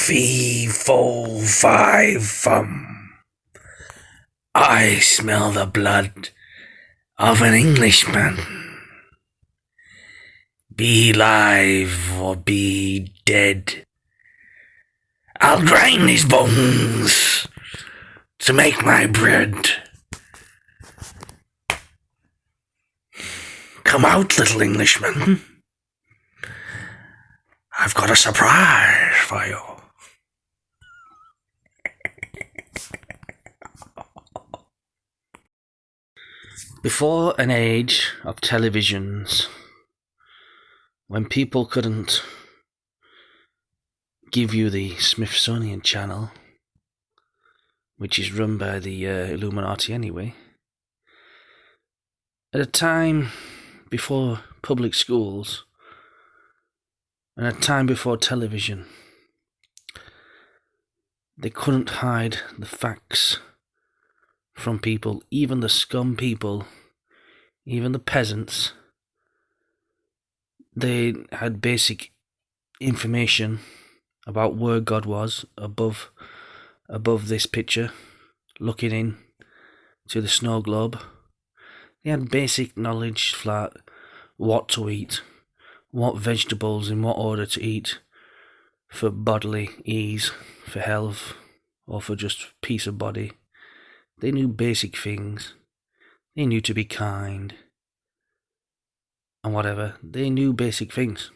Fee, fo, fi, fum. I smell the blood of an Englishman. Be live or be dead. I'll grind his bones to make my bread. Come out, little Englishman. I've got a surprise for you. Before an age of televisions, when people couldn't give you the Smithsonian Channel, which is run by the Illuminati anyway, at a time before public schools, and a time before television, they couldn't hide the facts from people, even the scum people, even the peasants. They had basic information about where God was above this picture, looking in to the snow globe. They had basic knowledge flat what to eat, what vegetables in what order to eat for bodily ease, for health, or for just peace of body. They knew basic things. They knew to be kind and whatever. They knew basic things.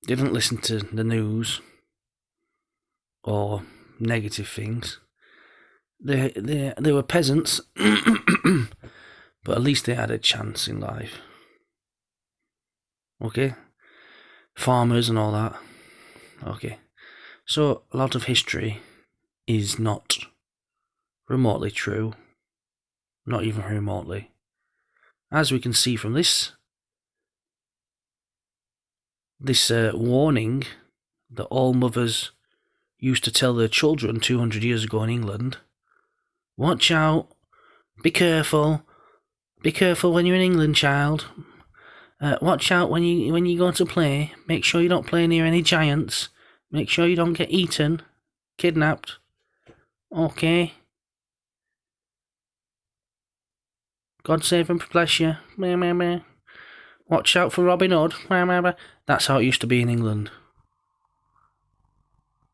They didn't listen to the news or negative things. They were peasants, but at least they had a chance in life. Okay? Farmers and all that. Okay. So a lot of history is not remotely true. Not even remotely. As we can see from this warning that all mothers used to tell their children 200 years ago in England, watch out, be careful when you're in England, child. Watch out when you go to play. Make sure you don't play near any giants. Make sure you don't get eaten, kidnapped. Okay. God save and bless you. Watch out for Robin Hood. That's how it used to be in England.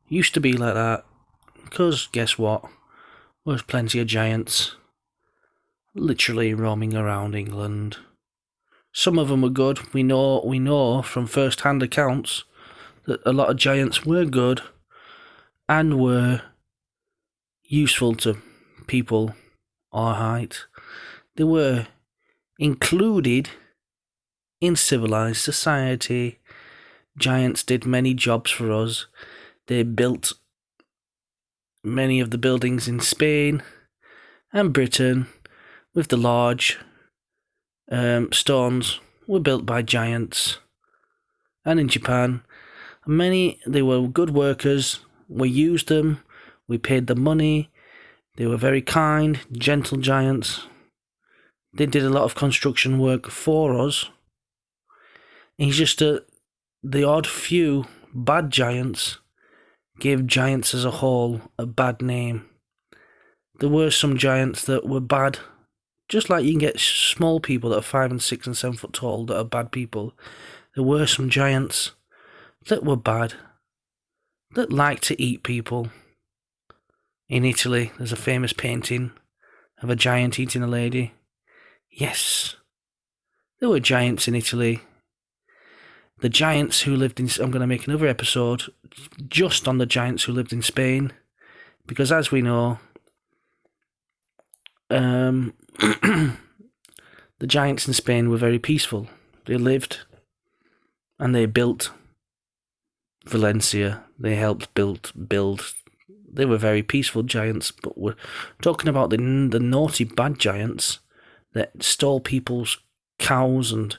Used to be like that. Because guess what? There's plenty of giants literally roaming around England. Some of them were good. We know from first-hand accounts that a lot of giants were good and were useful to people our height. They were included in civilized society. Giants did many jobs for us. They built many of the buildings in Spain and Britain with the large stones were built by giants. And in Japan, they were good workers. We used them. We paid them money. They were very kind, gentle giants. They did a lot of construction work for us. It's just the odd few bad giants gave giants as a whole a bad name. There were some giants that were bad, just like you can get small people that are 5 and 6 and 7 foot tall that are bad people. There were some giants that were bad, that liked to eat people. In Italy, there's a famous painting of a giant eating a lady. Yes, there were giants in Italy. The giants who lived in... I'm going to make another episode just on the giants who lived in Spain. Because as we know, the giants in Spain were very peaceful. They lived and they built Valencia. They helped build. They were very peaceful giants. But we're talking about the naughty bad giants that stole people's cows, and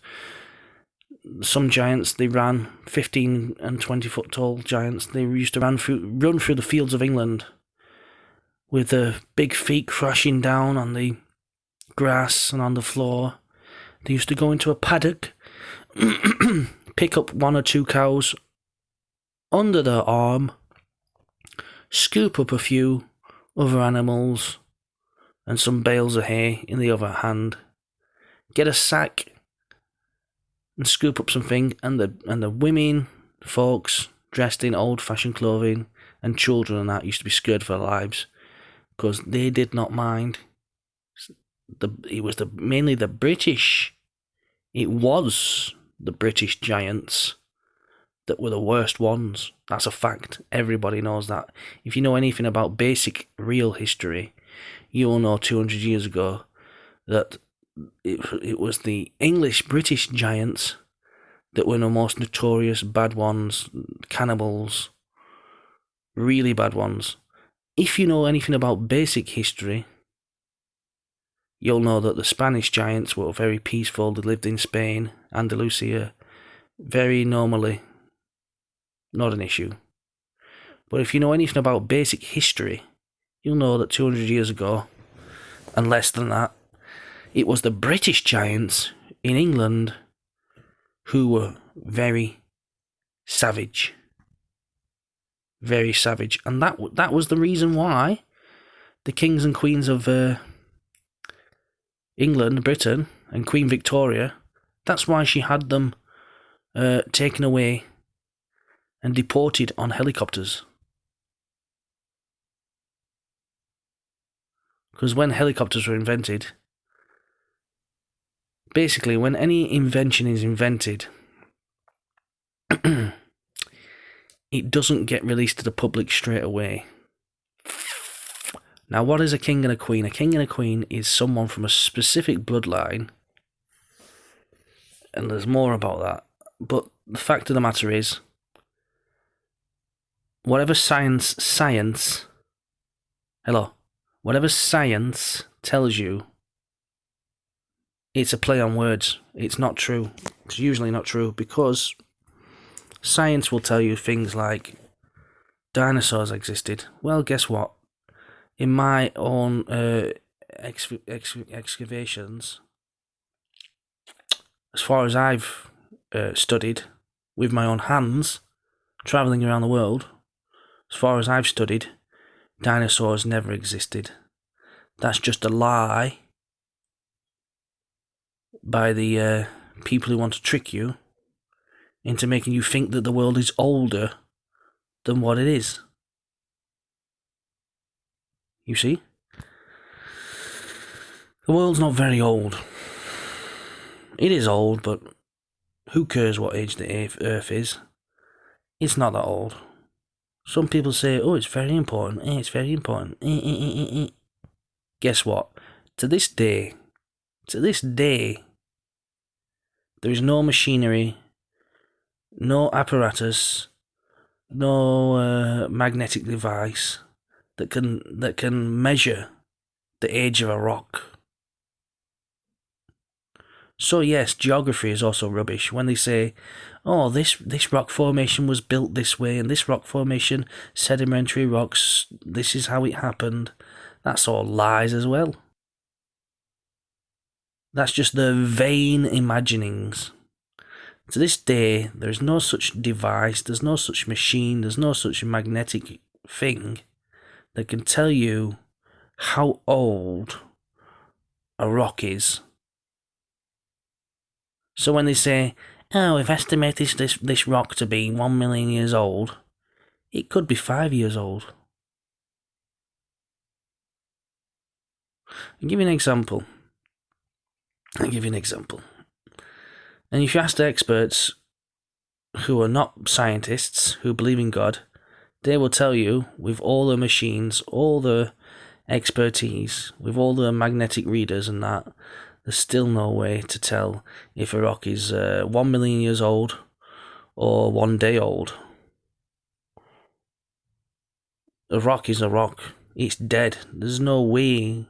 some giants, they ran 15 and 20 foot tall giants. They used to run through the fields of England with their big feet crashing down on the grass and on the floor. They used to go into a paddock, pick up 1 or 2 cows under their arm, scoop up a few other animals and some bales of hay in the other hand, get a sack and scoop up something, and the women, folks, dressed in old-fashioned clothing, and children and that used to be scared for their lives, because they did not mind. It was mainly the British. It was the British giants that were the worst ones. That's a fact. Everybody knows that. If you know anything about basic real history, you'll know 200 years ago that it was the English British giants that were the most notorious bad ones, cannibals, really bad ones. If you know anything about basic history, you'll know that the Spanish giants were very peaceful. They lived in Spain, Andalusia, very normally, not an issue. But if you know anything about basic history, you'll know that 200 years ago, and less than that, it was the British giants in England who were very savage. Very savage. And that was the reason why the kings and queens of England, Britain, and Queen Victoria, that's why she had them taken away and deported on helicopters. Because when helicopters were invented, basically when any invention is invented, it doesn't get released to the public straight away. Now, what is a king and a queen? A king and a queen is someone from a specific bloodline, and there's more about that. But the fact of the matter is, whatever science tells you, it's a play on words. It's not true. It's usually not true, because science will tell you things like dinosaurs existed. Well, guess what? In my own excavations, as far as I've studied with my own hands, travelling around the world, as far as I've studied, dinosaurs never existed. That's just a lie by the people who want to trick you into making you think that the world is older than what it is. You see? The world's not very old. It is old, but who cares what age the Earth is? It's not that old. Some people say, oh, it's very important. It's very important. Guess what? To this day, there is no machinery, no apparatus, no magnetic device that can measure the age of a rock. So yes, geography is also rubbish. When they say, oh, this rock formation was built this way, and this rock formation, sedimentary rocks, this is how it happened, that's all lies as well. That's just their vain imaginings. To this day, there's no such device, there's no such machine, there's no such magnetic thing that can tell you how old a rock is. So when they say, oh, we've estimated this rock to be 1 million years old, it could be 5 years old. I'll give you an example. And if you ask the experts who are not scientists, who believe in God, they will tell you, with all the machines, all the expertise, with all the magnetic readers and that, there's still no way to tell if a rock is 1 million years old or 1 day old. A rock is a rock. It's dead. There's no way.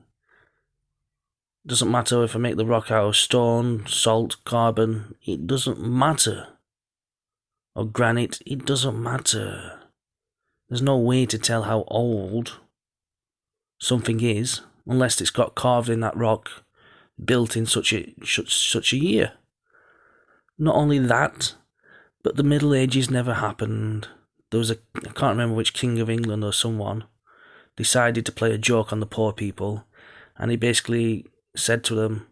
Doesn't matter if I make the rock out of stone, salt, carbon. It doesn't matter. Or granite. It doesn't matter. There's no way to tell how old something is unless it's got carved in that rock, built in such a year. Not only that, but the Middle Ages never happened. I can't remember which king of England or someone, decided to play a joke on the poor people, and he basically said to them,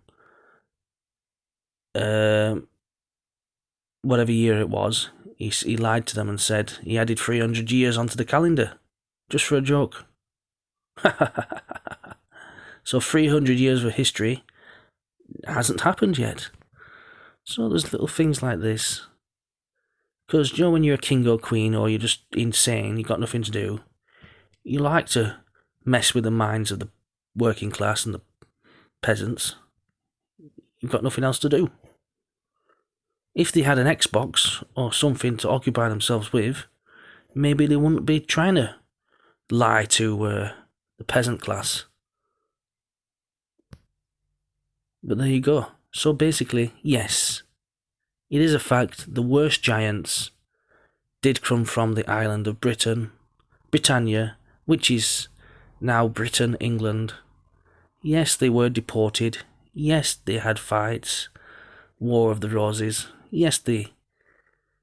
whatever year it was, he lied to them and said he added 300 years onto the calendar, just for a joke. So 300 years of history hasn't happened yet. So there's little things like this. Because, you know, when you're a king or queen, or you're just insane, you've got nothing to do, you like to mess with the minds of the working class and the peasants. You've got nothing else to do. If they had an Xbox or something to occupy themselves with, maybe they wouldn't be trying to lie to the peasant class. But there you go. So basically, yes, it is a fact the worst giants did come from the island of Britannia, which is now Britain, England. Yes, they were deported. Yes, they had fights. War of the Roses. Yes,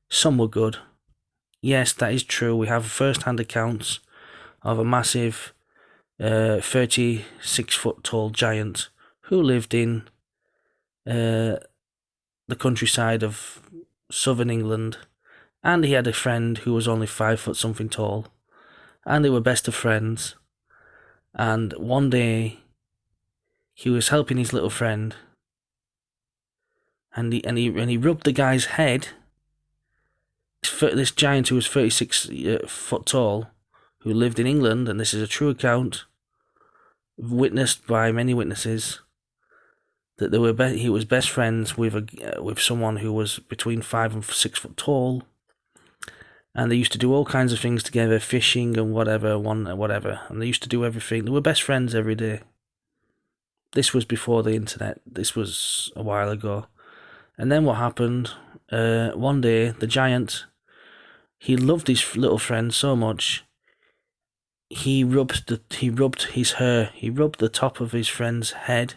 some were good. Yes, that is true. We have first-hand accounts of a massive 36-foot tall giant who lived in the countryside of southern England, and he had a friend who was only 5 foot something tall, and they were best of friends. And one day he was helping his little friend, and he rubbed the guy's head. This giant who was 36 foot tall, who lived in England, and this is a true account, witnessed by many witnesses, that he was best friends with someone who was between 5 and 6 foot tall, and they used to do all kinds of things together, fishing and whatever, and they used to do everything. They were best friends every day. This was before the internet. This was a while ago. And then what happened? One day, the giant, he loved his little friend so much, he rubbed his hair. He rubbed the top of his friend's head,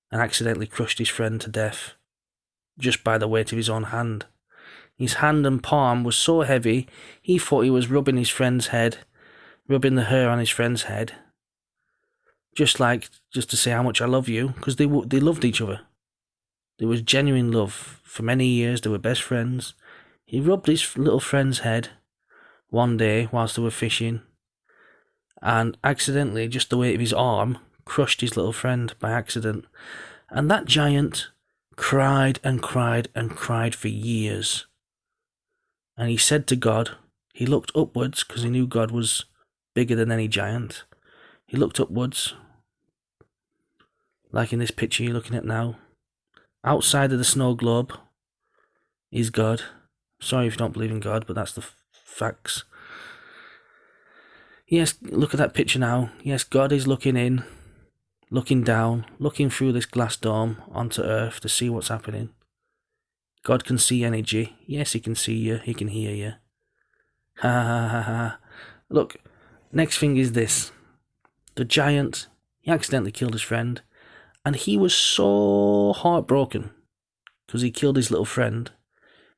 and accidentally crushed his friend to death, just by the weight of his own hand. His hand and palm was so heavy, he thought he was rubbing his friend's head, rubbing the hair on his friend's head, just to say how much I love you, because they loved each other. There was genuine love. For many years, they were best friends. He rubbed his little friend's head one day whilst they were fishing, and accidentally, just the weight of his arm, crushed his little friend by accident. And that giant cried and cried and cried for years. And he said to God, he looked upwards, because he knew God was bigger than any giant. He looked upwards, like in this picture you're looking at now. Outside of the snow globe is God. Sorry if you don't believe in God, but that's the facts. Yes, look at that picture now. Yes, God is looking in, looking down, looking through this glass dome onto Earth to see what's happening. God can see energy. Yes, he can see you. He can hear you. Ha ha ha ha. Look, next thing is this. The giant, he accidentally killed his friend, and he was so heartbroken because he killed his little friend,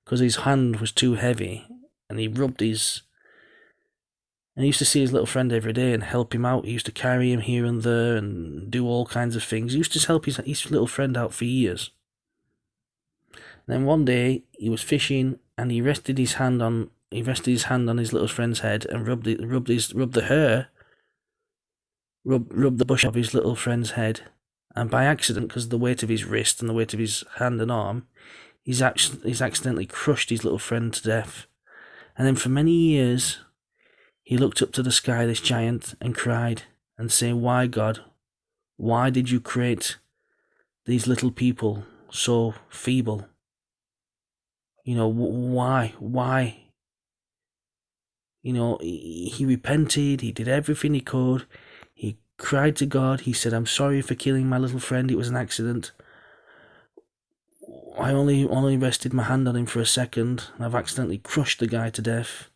because his hand was too heavy, and he rubbed his... And he used to see his little friend every day and help him out. He used to carry him here and there and do all kinds of things. He used to help his little friend out for years. And then one day he was fishing, and he rested his hand on his little friend's head and rubbed the hair, rubbed the bush of his little friend's head. And by accident, because of the weight of his wrist and the weight of his hand and arm, he's accidentally crushed his little friend to death. And then for many years, he looked up to the sky, this giant, and cried and said, "Why, God? Why did you create these little people so feeble? You know, why? You know, he repented, he did everything he could, he cried to God, he said, I'm sorry for killing my little friend, it was an accident. I only rested my hand on him for a second, and I've accidentally crushed the guy to death.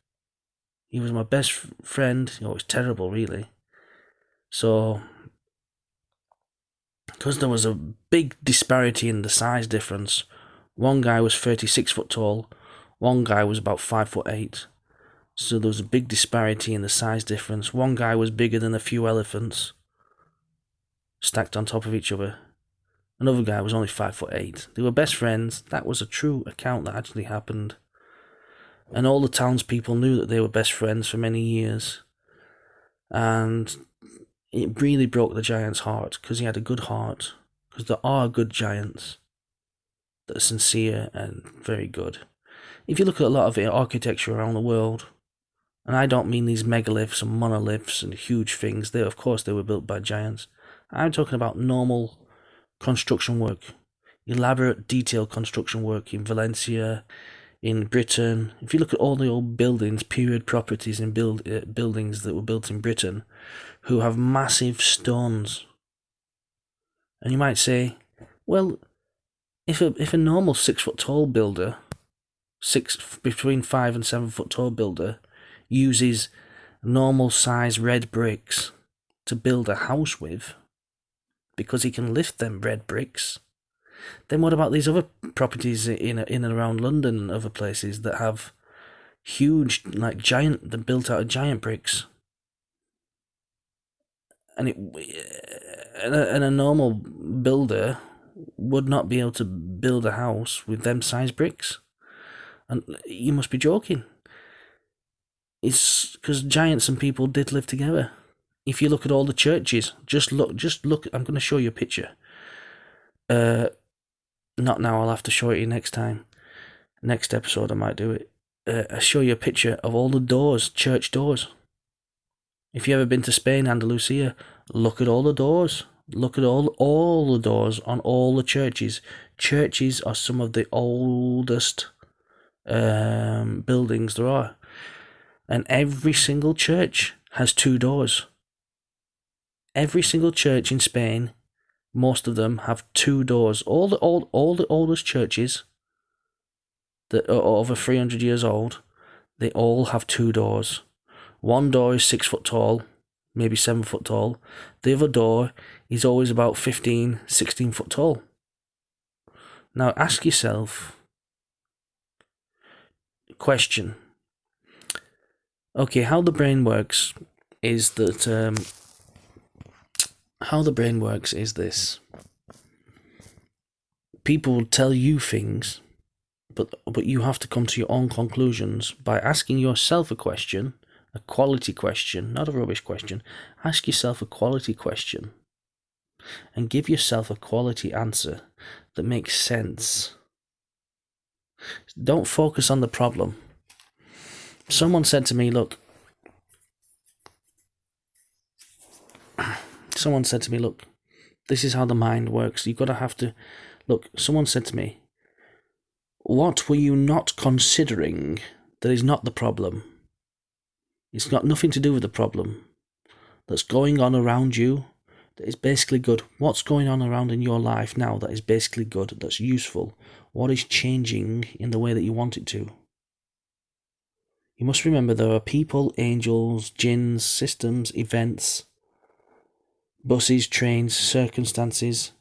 He was my best friend. You know, it was terrible, really. So, because there was a big disparity in the size difference, one guy was 36 foot tall, One guy was about 5'8". So there was a big disparity in the size difference. One guy was bigger than a few elephants, stacked on top of each other. Another guy was only 5'8". They were best friends. That was a true account that actually happened. And all the townspeople knew that they were best friends for many years. And it really broke the giant's heart, because he had a good heart. Because there are good giants that are sincere and very good. If you look at a lot of architecture around the world, and I don't mean these megaliths and monoliths and huge things, of course they were built by giants. I'm talking about normal construction work, elaborate detailed construction work in Valencia, in Britain. If you look at all the old buildings, period properties and buildings that were built in Britain, who have massive stones. And you might say, well, if a normal 6 foot tall builder, between 5 and 7 foot tall builder, uses normal size red bricks to build a house with, because he can lift them red bricks, then what about these other properties in and around London and other places that have huge, like giant, they're built out of giant bricks? And a normal builder would not be able to build a house with them size bricks. And you must be joking. It's because giants and people did live together. If you look at all the churches, just look. I'm going to show you a picture. Not now. I'll have to show it you next time. Next episode, I might do it. I'll show you a picture of all the doors, church doors. If you've ever been to Spain, Andalusia, look at all the doors. Look at all the doors on all the churches. Churches are some of the oldest buildings there are. And every single church has 2 doors. Every single church in Spain, most of them have 2 doors. All the oldest churches that are over 300 years old, they all have 2 doors. One door is 6 foot tall, maybe 7 foot tall. The other door is always about 15, 16 foot tall. Now ask yourself, question. Okay, how the brain works is this. People tell you things, but you have to come to your own conclusions by asking yourself a question. A quality question, not a rubbish question. Ask yourself a quality question and give yourself a quality answer that makes sense. Don't focus on the problem. Someone said to me, look, this is how the mind works. You've got to have to, look, someone said to me, what were you not considering that is not the problem? It's got nothing to do with the problem that's going on around you that is basically good. What's going on around in your life now that is basically good, that's useful? What is changing in the way that you want it to? You must remember there are people, angels, jinns, systems, events, buses, trains, circumstances,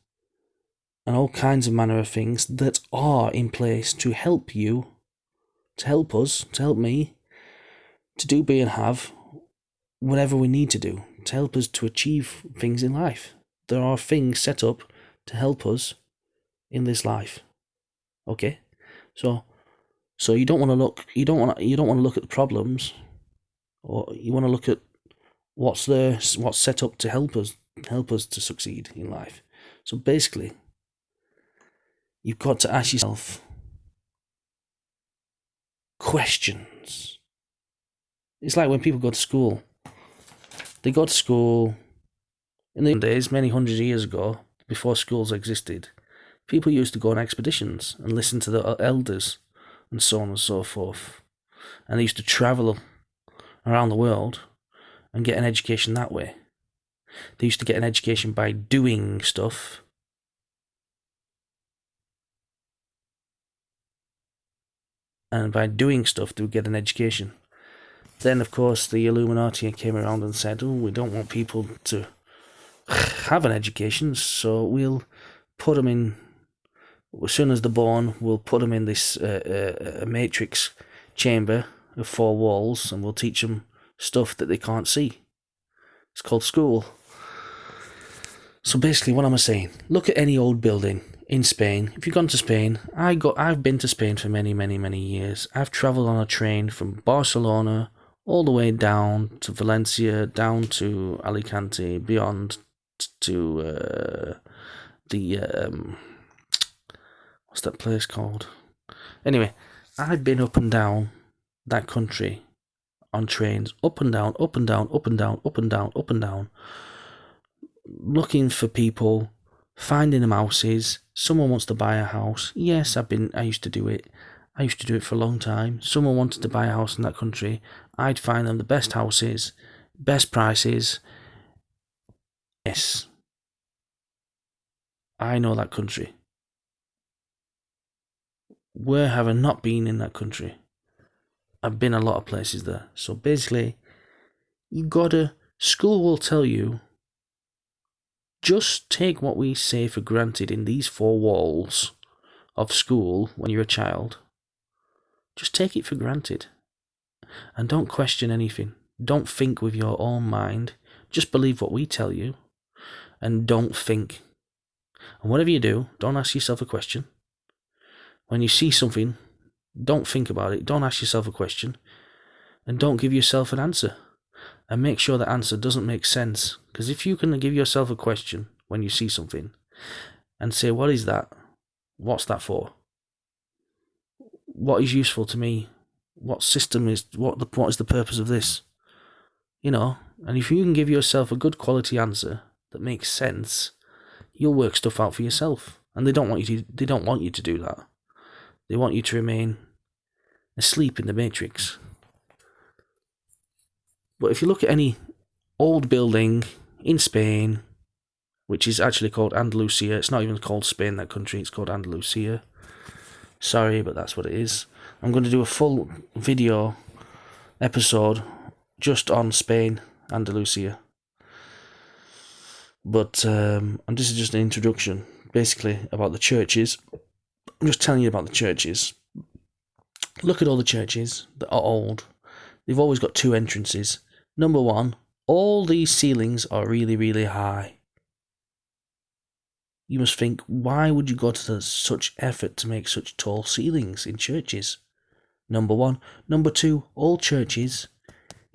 and all kinds of manner of things that are in place to help you, to help us, to help me, to do, be, and have whatever we need to do, to help us to achieve things in life. There are things set up to help us in this life. Okay? So you don't want to look at the problems, or you want to look at what's set up to help us to succeed in life. So basically, you've got to ask yourself questions. It's like when people go to school. They go to school in the days, many hundreds of years ago, before schools existed. People used to go on expeditions and listen to the elders and so on and so forth. And they used to travel around the world and get an education that way. They used to get an education by doing stuff. And by doing stuff, they would get an education. Then, of course, the Illuminati came around and said, we don't want people to have an education, so we'll put them in As soon as they're born, we'll put them in this matrix chamber of 4 walls, and we'll teach them stuff that they can't see. It's called school. So basically, what am I saying? Look at any old building in Spain. If you've gone to Spain, I've been to Spain for many, many, many years. I've travelled on a train from Barcelona all the way down to Valencia, down to Alicante, beyond to what's that place called? Anyway, I've been up and down that country on trains, up and down, up and down, up and down, up and down, up and down, looking for people, finding them houses. Someone wants to buy a house. Yes, I used to do it. I used to do it for a long time. Someone wanted to buy a house in that country. I'd find them the best houses, best prices. Yes. I know that country. Where have I not been in that country? I've been a lot of places there. So basically, school will tell you, just take what we say for granted in these 4 walls of school when you're a child. Just take it for granted. And don't question anything. Don't think with your own mind. Just believe what we tell you. And don't think. And whatever you do, don't ask yourself a question. When you see something, don't think about it. Don't ask yourself a question. And don't give yourself an answer. And make sure the answer doesn't make sense. Because if you can give yourself a question when you see something and say, what is that? What's that for? What is useful to me? What is the purpose of this? And if you can give yourself a good quality answer that makes sense, you'll work stuff out for yourself. And they don't want you to do that. They want you to remain asleep in the matrix. But if you look at any old building in Spain, which is actually called Andalusia, it's not even called Spain, that country, it's called Andalusia. Sorry, but that's what it is. I'm going to do a full video episode just on Spain, Andalusia. But this is just an introduction, basically, about the churches. I'm just telling you about the churches. Look at all the churches that are old. They've always got 2 entrances. Number 1, all these ceilings are really, really high. You must think, why would you go to such effort to make such tall ceilings in churches? Number 1. Number 2, all churches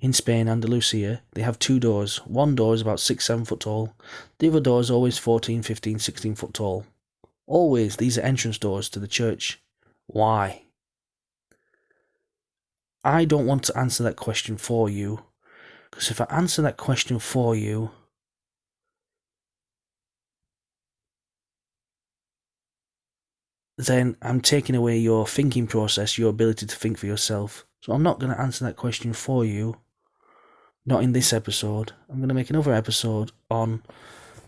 in Spain, Andalusia, they have 2 doors. One door is about 6-7 foot tall. The other door is always 14, 15, 16 foot tall. Always, these are entrance doors to the church. Why? I don't want to answer that question for you. Because if I answer that question for you, then I'm taking away your thinking process, your ability to think for yourself. So I'm not going to answer that question for you. Not in this episode. I'm going to make another episode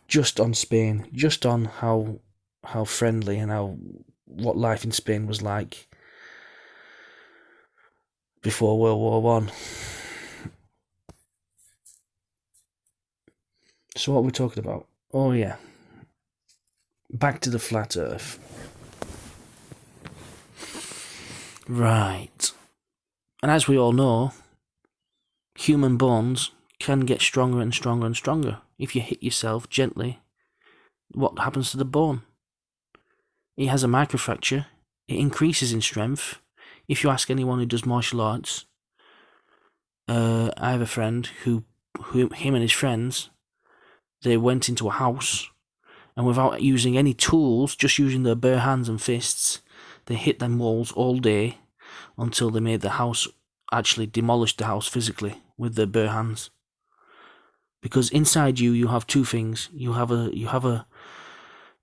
just on Spain, just on how friendly and what life in Spain was like before World War One. So what are we talking about? Oh yeah, back to the flat Earth. Right. And as we all know, human bones can get stronger and stronger and stronger. If you hit yourself gently, what happens to the bone? It has a microfracture. It increases in strength. If you ask anyone who does martial arts, I have a friend who him and his friends, they went into a house, and without using any tools, just using their bare hands and fists, they hit them walls all day until they made the house, actually demolished the house physically with their bare hands. Because inside you have 2 things. You have a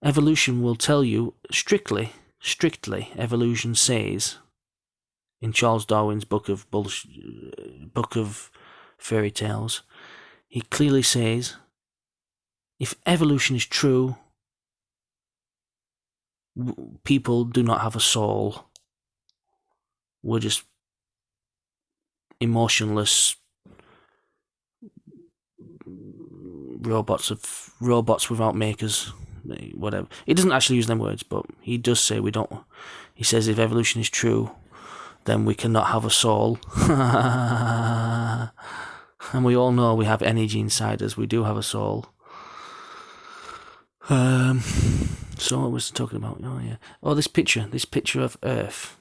evolution will tell you strictly, evolution says in Charles Darwin's book of fairy tales, he clearly says, if evolution is true, people do not have a soul. We're just emotionless robots without makers. whatever. He doesn't actually use them words, but he does say we don't. He says if evolution is true, then we cannot have a soul. And we all know we have energy inside us. We do have a soul. So what was I talking about? Oh yeah. Oh, this picture of Earth.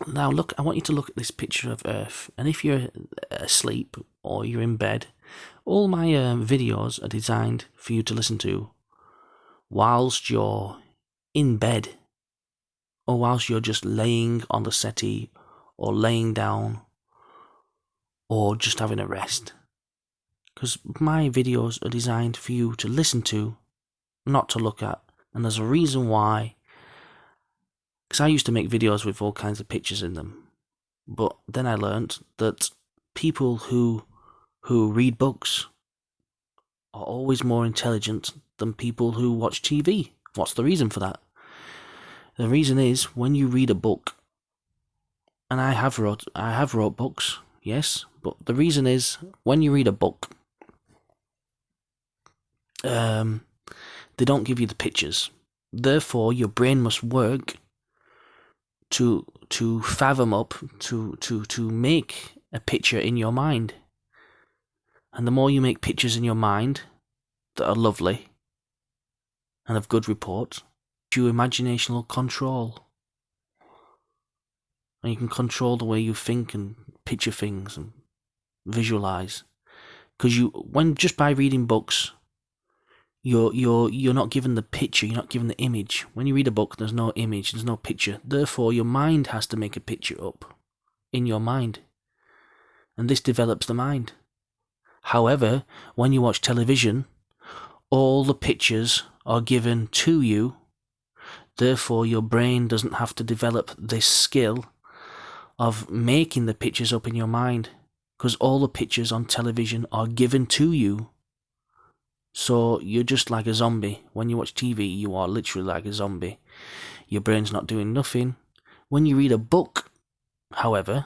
Now look, I want you to look at this picture of Earth. And if you're asleep or you're in bed, all my videos are designed for you to listen to whilst you're in bed, or whilst you're just laying on the settee, or laying down, or just having a rest. Because my videos are designed for you to listen to, not to look at. And there's a reason why. Because I used to make videos with all kinds of pictures in them. But then I learned that people who read books are always more intelligent than people who watch TV. What's the reason for that? The reason is when you read a book, and I have wrote books, yes, but the reason is when you read a book, they don't give you the pictures. Therefore, your brain must work to fathom up, to make a picture in your mind. And the more you make pictures in your mind that are lovely and of good report, your imaginational control. And you can control the way you think and picture things and visualize. Because when just by reading books, you're not given the picture, you're not given the image. When you read a book, there's no image, there's no picture. Therefore, your mind has to make a picture up in your mind. And this develops the mind. However, when you watch television, all the pictures are given to you. Therefore, your brain doesn't have to develop this skill of making the pictures up in your mind. Because all the pictures on television are given to you. So you're just like a zombie. When you watch TV, you are literally like a zombie. Your brain's not doing nothing. When you read a book, however,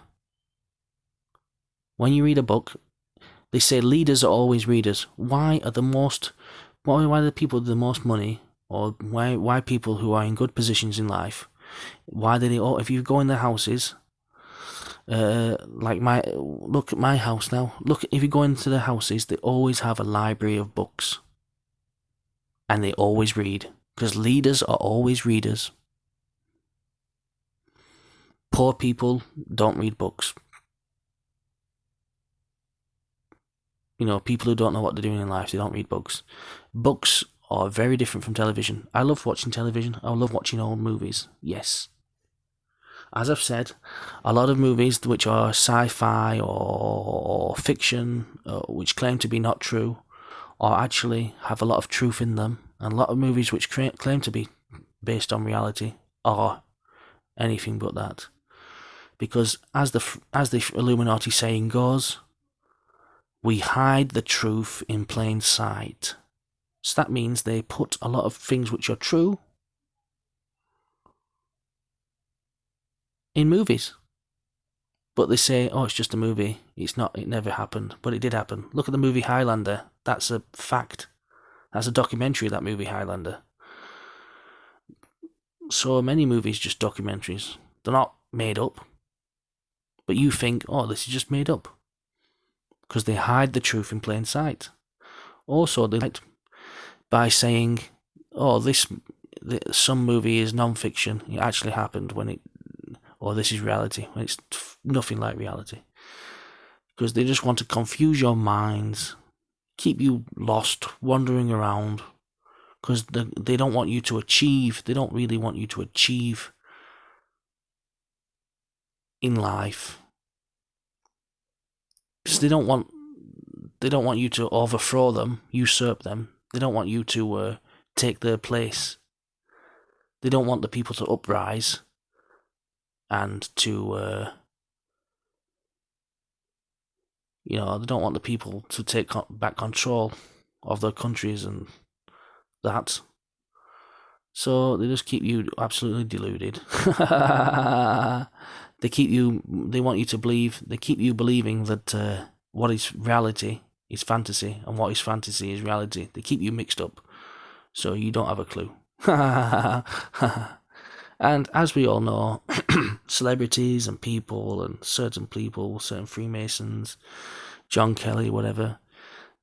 they say leaders are always readers. Why are the people with the most money, or why people who are in good positions in life, why do they all, if you go in their houses, look at my house now. Look, if you go into their houses, they always have a library of books. And they always read. Because leaders are always readers. Poor people don't read books. People who don't know what they're doing in life, they don't read books. Books are very different from television. I love watching television. I love watching old movies. Yes. As I've said, a lot of movies which are sci-fi or fiction, which claim to be not true, or actually have a lot of truth in them, and a lot of movies which claim to be based on reality are anything but that. Because as the Illuminati saying goes, we hide the truth in plain sight. So that means they put a lot of things which are true in movies. But they say, oh, it's just a movie. It's not, it never happened. But it did happen. Look at the movie Highlander. That's a fact. That's a documentary, that movie Highlander. So many movies just documentaries. They're not made up. But you think, oh, this is just made up. Because they hide the truth in plain sight. Also, they like by saying, oh, some movie is non-fiction. It actually happened or this is reality, when it's nothing like reality. Because they just want to confuse your minds, keep you lost, wandering around, because they don't want you to achieve. They don't really want you to achieve in life. Because they don't want you to overthrow them, usurp them. They don't want you to take their place. They don't want the people to uprise and to they don't want the people to take back control of their countries and that. So they just keep you absolutely deluded. They want you to believe, they keep you believing that what is reality is fantasy, and what is fantasy is reality. They keep you mixed up. So you don't have a clue. And as we all know, celebrities and people and certain Freemasons, John Kelly, whatever,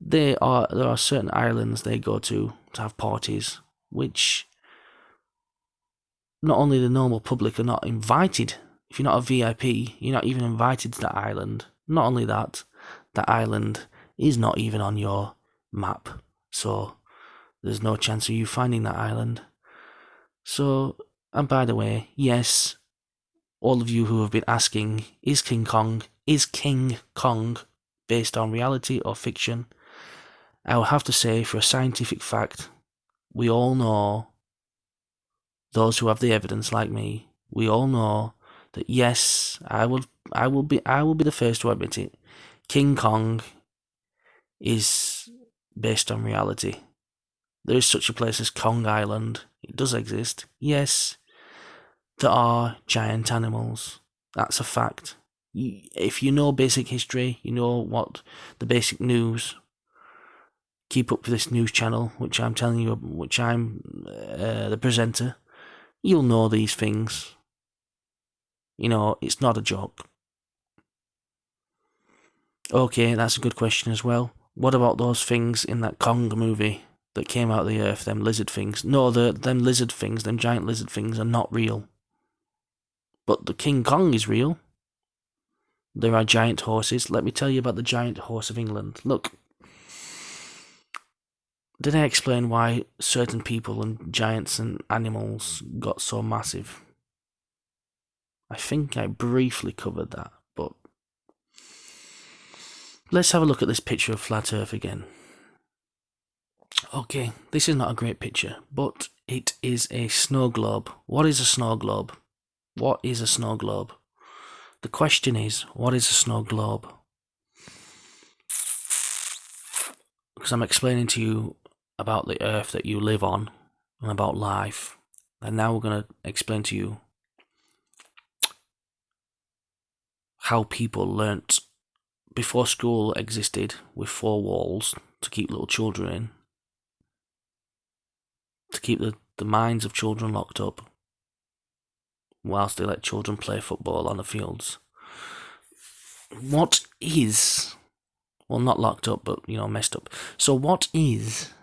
there are certain islands they go to have parties, which not only the normal public are not invited. If you're not a VIP, you're not even invited to that island. Not only that, that island is not even on your map. So there's no chance of you finding that island. So, and by the way, yes, all of you who have been asking, is King Kong based on reality or fiction? I will have to say, for a scientific fact, we all know, those who have the evidence like me, we all know that yes, I will be the first to admit it. King Kong is based on reality. There is such a place as Kong Island. It does exist. Yes, there are giant animals. That's a fact. If you know basic history, you know what the basic news. Keep up with this news channel, which I'm telling you, which I'm the presenter. You'll know these things. You know, it's not a joke. Okay, that's a good question as well. What about those things in that Kong movie that came out of the earth, them lizard things? No, them lizard things, them giant lizard things are not real. But the King Kong is real. There are giant horses. Let me tell you about the giant horse of England. Look, did I explain why certain people and giants and animals got so massive? I think I briefly covered that, but let's have a look at this picture of flat Earth again. Okay, this is not a great picture, but it is a snow globe. What is a snow globe? What is a snow globe? The question is, what is a snow globe? Because I'm explaining to you about the Earth that you live on and about life, and now we're going to explain to you how people learnt before school existed with 4 walls to keep little children in, to keep the minds of children locked up whilst they let children play football on the fields. What is, well, not locked up, but, you know, messed up. So what is,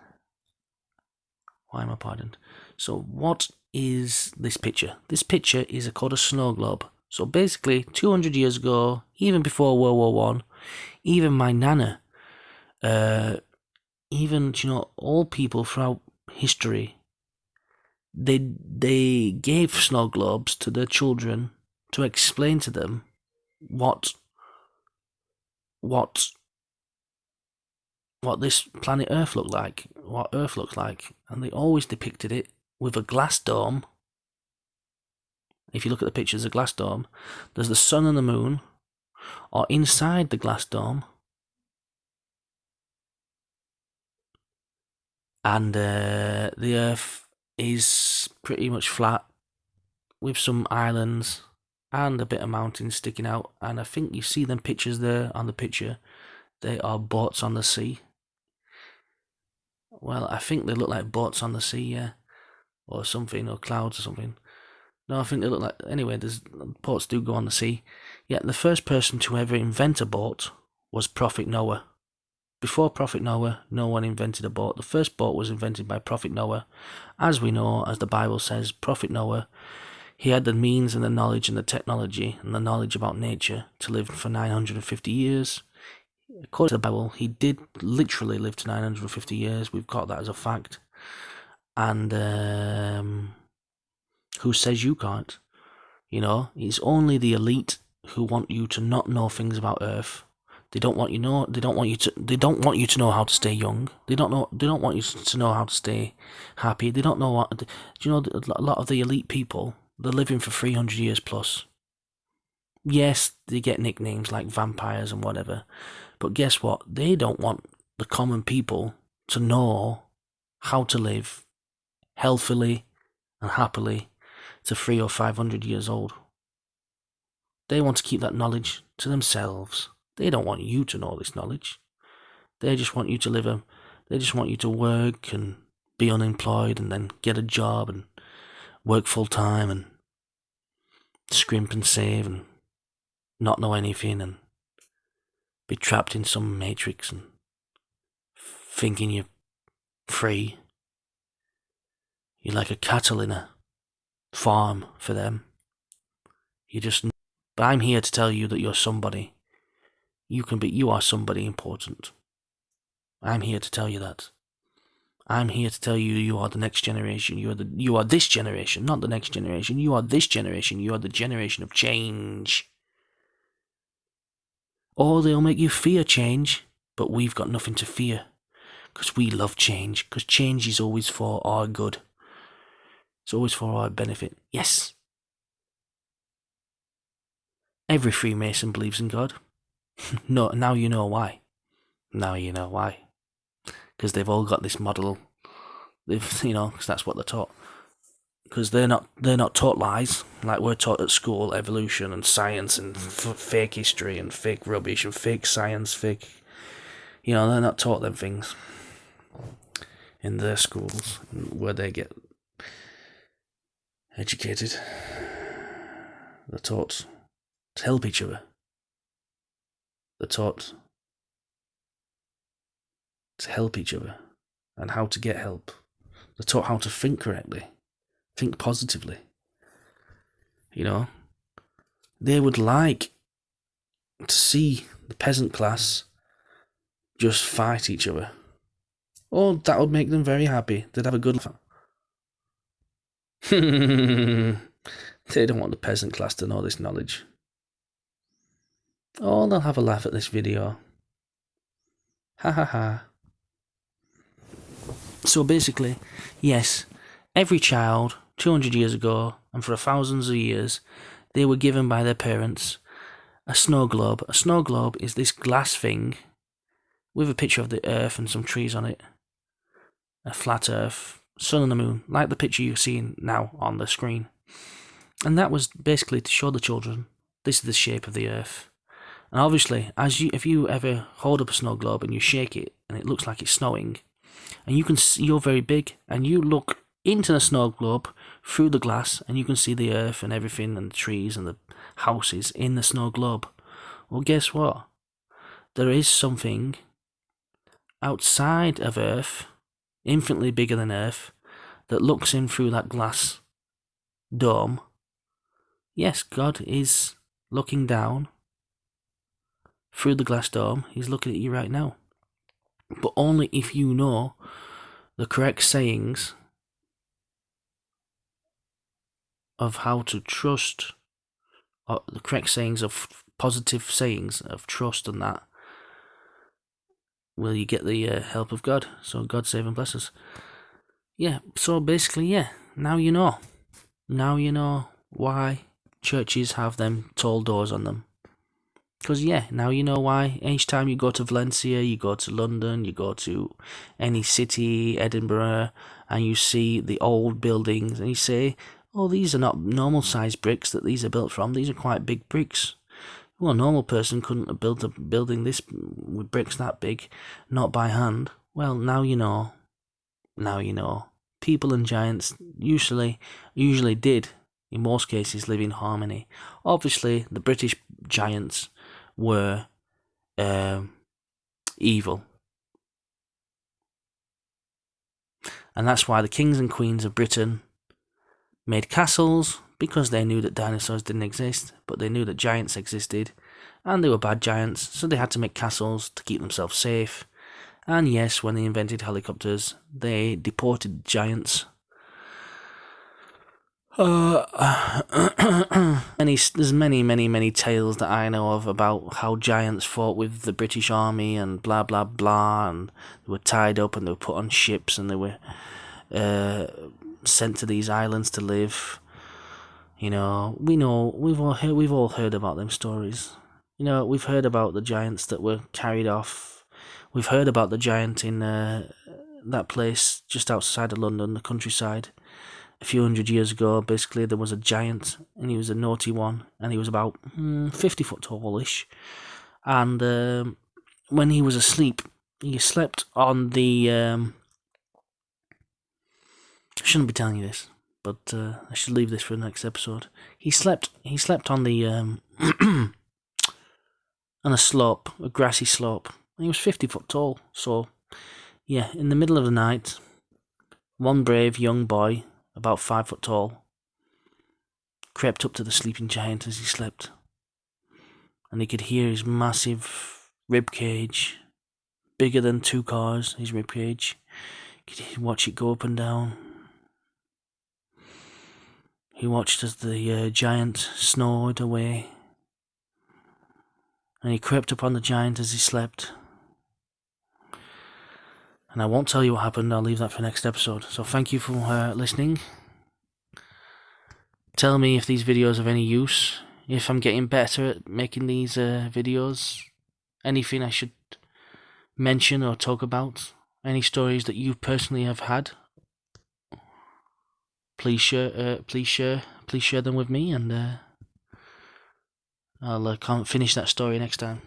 why am I pardoned? So what is this picture? This picture is called a snow globe. So basically, 200 years ago, even before World War One, even my nana, even, you know, all people throughout history, they gave snow globes to their children to explain to them what this planet Earth looked like, what Earth looks like, and they always depicted it with a glass dome. If you look at the pictures of the glass dome, there's the sun and the moon, or inside the glass dome, and the Earth is pretty much flat, with some islands and a bit of mountains sticking out. And I think you see them pictures there on the picture. They are boats on the sea. Well, I think they look like boats on the sea, yeah, or something, or clouds or something. No, I think they look like, anyway, boats do go on the sea. Yeah, the first person to ever invent a boat was Prophet Noah. Before Prophet Noah, no one invented a boat. The first boat was invented by Prophet Noah. As we know, as the Bible says, Prophet Noah, he had the means and the knowledge and the technology and the knowledge about nature to live for 950 years. According to the Bible, he did literally live to 950 years. We've got that as a fact. And who says you can't? You know, it's only the elite who want you to not know things about Earth. They don't want you to know how to stay young. They don't want you to know how to stay happy. They don't know what. Do you know, a lot of the elite people, they're living for 300 years plus. Yes, they get nicknames like vampires and whatever, but guess what? They don't want the common people to know how to live healthily and happily to 300 or 500 years old. They want to keep that knowledge to themselves. They don't want you to know this knowledge. They just want you to live they just want you to work and be unemployed and then get a job and work full time and scrimp and save and not know anything and be trapped in some matrix and thinking you're free. You're like a cattle in a farm for them. But I'm here to tell you that you're somebody. You are somebody important. I'm here to tell you that. I'm here to tell you you are the next generation. You are this generation, not the next generation. You are this generation. You are the generation of change. Or they'll make you fear change, but we've got nothing to fear. Because we love change. Because change is always for our good. It's always for our benefit. Yes. Every Freemason believes in God. No, now you know why. Now you know why. Because they've all got this model. Because that's what they're taught. Because they're not taught lies like we're taught at school, evolution and science and fake history and fake rubbish and fake science, fake. They're not taught them things in their schools where they get educated. They're taught to help each other. They're taught to help each other and how to get help. They're taught how to think correctly, think positively. They would like to see the peasant class just fight each other. Oh, that would make them very happy. They'd have a good laugh. They don't want the peasant class to know this knowledge. Oh, they'll have a laugh at this video. Ha ha ha. So basically, yes, every child 200 years ago and for thousands of years, they were given by their parents a snow globe. A snow globe is this glass thing with a picture of the earth and some trees on it. A flat earth, sun and the moon, like the picture you're seeing now on the screen. And that was basically to show the children, this is the shape of the earth. And obviously, if you ever hold up a snow globe and you shake it and it looks like it's snowing, and you're very big, and you look into the snow globe through the glass and you can see the earth and everything and the trees and the houses in the snow globe. Well, guess what? There is something outside of Earth, infinitely bigger than Earth, that looks in through that glass dome. Yes, God is looking down through the glass dome. He's looking at you right now. But only if you know the correct sayings of how to trust, or the correct sayings of positive sayings of trust and that, will you get the help of God. So God save and bless us. Yeah, so basically, yeah, now you know. Now you know why churches have them tall doors on them. Because, yeah, now you know why each time you go to Valencia, you go to London, you go to any city, Edinburgh, and you see the old buildings, and you say, oh, these are not normal sized bricks that these are built from, these are quite big bricks. Well, a normal person couldn't have built a building this with bricks that big, not by hand. Well, now you know. Now you know. People and giants usually did, in most cases, live in harmony. Obviously, the British giants were evil. And that's why the kings and queens of Britain made castles, because they knew that dinosaurs didn't exist, but they knew that giants existed, and they were bad giants, so they had to make castles to keep themselves safe. And yes, when they invented helicopters, they deported giants. There's many tales that I know of about how giants fought with the British Army and blah blah blah, and they were tied up and they were put on ships and they were sent to these islands to live. We've all heard about them stories. We've heard about the giants that were carried off. We've heard about the giant in that place just outside of London, the countryside. A few hundred years ago, basically, there was a giant, and he was a naughty one, and he was about 50 foot tallish. And when he was asleep, he slept on the I shouldn't be telling you this, but I should leave this for the next episode. He slept on the on a slope, a grassy slope. And he was 50 foot tall. So, yeah, in the middle of the night, one brave young boy, about 5 foot tall, crept up to the sleeping giant as he slept. And he could hear his massive rib cage, bigger than 2 cars, his rib cage. He could watch it go up and down. He watched as the giant snored away. And he crept upon the giant as he slept. And I won't tell you what happened, I'll leave that for next episode. So thank you for listening. Tell me if these videos are of any use, if I'm getting better at making these videos, anything I should mention or talk about, any stories that you personally have had. Please share them with me, and I'll finish that story next time.